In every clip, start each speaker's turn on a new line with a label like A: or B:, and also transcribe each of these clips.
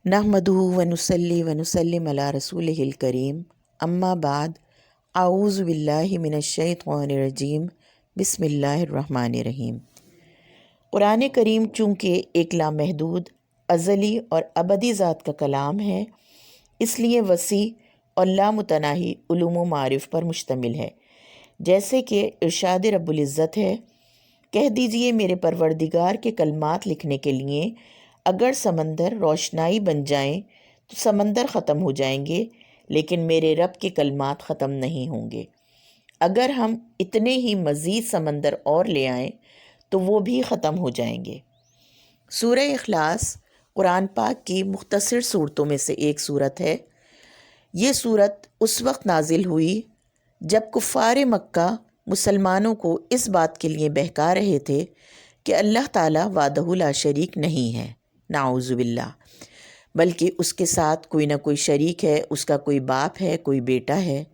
A: नहमदुहु व नुसल्ली व नुसल्लिम अला रसूलिहिल करीम अम्मा बाद आऊज़ु बिल्लाहि मिनश्शैतानिर रजीम बिस्मिल्लाहिर रहमानिर रहीम। कुरान करीम चूँकि एक लामहदूद अज़ली और अबदी ज़ात का कलाम है, इसलिए वसी और लामुतनाही उलूम व मारिफ़ पर मुश्तमिल है। जैसे कि इरशाद रब्बुल इज़्ज़त है, कह दीजिए मेरे परवरदिगार के कलमात लिखने के लिए अगर समंदर रोशनाई बन जाएं तो समंदर ख़त्म हो जाएंगे, लेकिन मेरे रब के कलमात ख़त्म नहीं होंगे। अगर हम इतने ही मज़ीद समंदर और ले आएं तो वो भी ख़त्म हो जाएंगे। सूरह इखलास कुरान पाक की मुख्तसर सूरतों में से एक सूरत है। ये सूरत उस वक्त नाजिल हुई जब कुफ़ार मक्का मुसलमानों को इस बात के लिए बहका रहे थे कि अल्लाह ताला वादहु ला शरीक नहीं है, नाऊज़ु बिल्लाह, बल्कि उसके साथ कोई ना कोई शरीक है, उसका कोई बाप है, कोई बेटा है।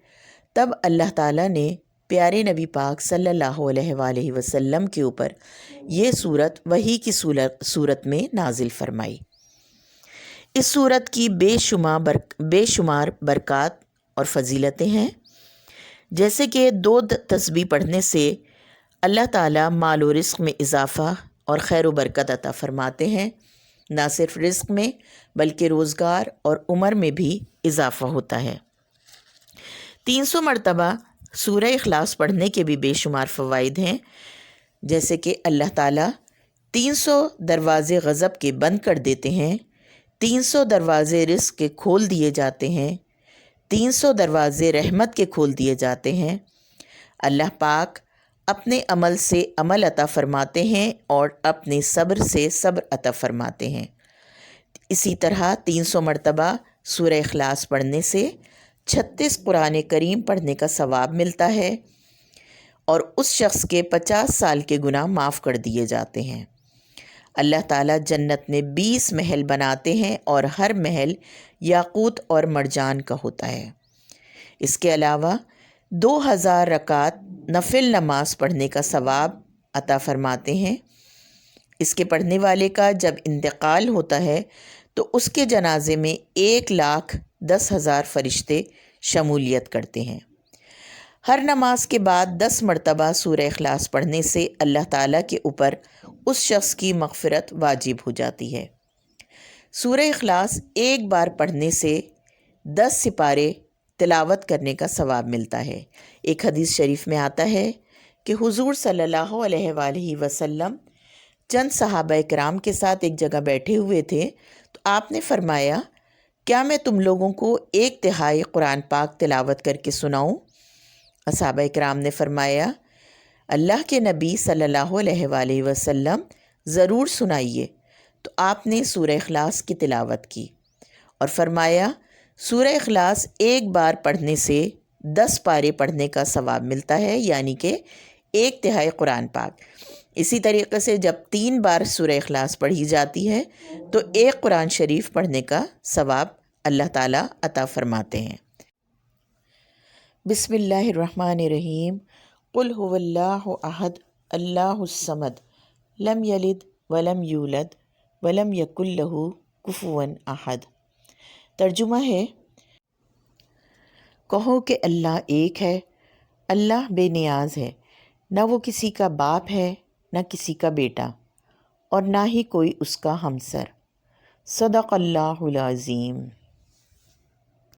A: तब अल्लाह ताला ने प्यारे नबी पाक सल्लल्लाहु अलैहि वसल्लम के ऊपर ये सूरत वही की सूरत में नाजिल फरमाई। इस सूरत की बेशुमार बरक़ात और फ़जीलतें हैं, जैसे कि 2 तस्बीह पढ़ने से अल्लाह ताला माल और रिज़्क़ में इजाफ़ा और खैर व बरकत अता फ़रमाते हैं। ना सिर्फ रिज़्क़ में बल्कि रोज़गार और उम्र में भी इजाफ़ा होता है। 300 मरतबा सूरह इखलास पढ़ने के भी बेशुमार फ़वाइद हैं, जैसे कि अल्लाह ताला 300 दरवाज़े गज़ब के बंद कर देते हैं, 300 दरवाज़े रिज़्क़ के खोल दिए जाते हैं, 300 दरवाज़े रहमत के खोल दिए जाते हैं। अल्लाह पाक अपने अमल से अमल अता फ़रमाते हैं और अपने सब्र से सब्र अता फ़रमाते हैं। इसी तरह 300 मरतबा सूरह इखलास पढ़ने से 36 कुरान करीम पढ़ने का सवाब मिलता है और उस शख्स के 50 साल के गुनाह माफ़ कर दिए जाते हैं। अल्लाह ताला जन्नत में 20 महल बनाते हैं और हर महल याकूत और मरजान का होता है। इसके अलावा 2000 रकात नफिल नमाज पढ़ने का सवाब अता फ़रमाते हैं। इसके पढ़ने वाले का जब इंतकाल होता है तो उसके जनाजे में 1,10,000 फ़रिश्ते शमूलियत करते हैं। हर नमाज के बाद 10 मरतबा सूरह इखलास पढ़ने से अल्लाह ताला के ऊपर उस शख्स की मग़फ़िरत वाजिब हो जाती है। सूरह इखलास एक बार पढ़ने से 10 सिपारे तिलावत करने का सवाब मिलता है। एक हदीस शरीफ में आता है कि हुज़ूर सल्लल्लाहु अलैहि वसल्लम चंद सहाबा इकराम के साथ एक जगह बैठे हुए थे, तो आपने फ़रमाया, क्या मैं तुम लोगों को 1/3 कुरान पाक तिलावत करके सुनाऊं? सहाबा इकराम ने फ़रमाया, अल्लाह के नबी सल्लल्लाहु अलैहि वसल्लम ज़रूर सुनाइए। तो आपने सूरह इखलास की तिलावत की और फ़रमाया, सूरह इखलास एक बार पढ़ने से 10 पारे पढ़ने का सवाब मिलता है, यानी कि 1/3 कुरान पाक। इसी तरीक़े से जब 3 बार सूरह इखलास पढ़ी जाती है तो 1 कुरान शरीफ पढ़ने का सवाब अल्लाह ताला अता फ़रमाते हैं। बिस्मिल्लाहिर्रहमानिर्रहीम। कुल हुवल्लाहु अहद अल्लाहुस समद लम यलिद वलम यूलद वलम यकुल लहू कुफुवन अहद। तर्जुमा है, कहो कि अल्लाह एक है, अल्लाह बेनियाज है, न वो किसी का बाप है न किसी का बेटा और ना ही कोई उसका हमसर। सदक़ल्लाहुल अज़ीम।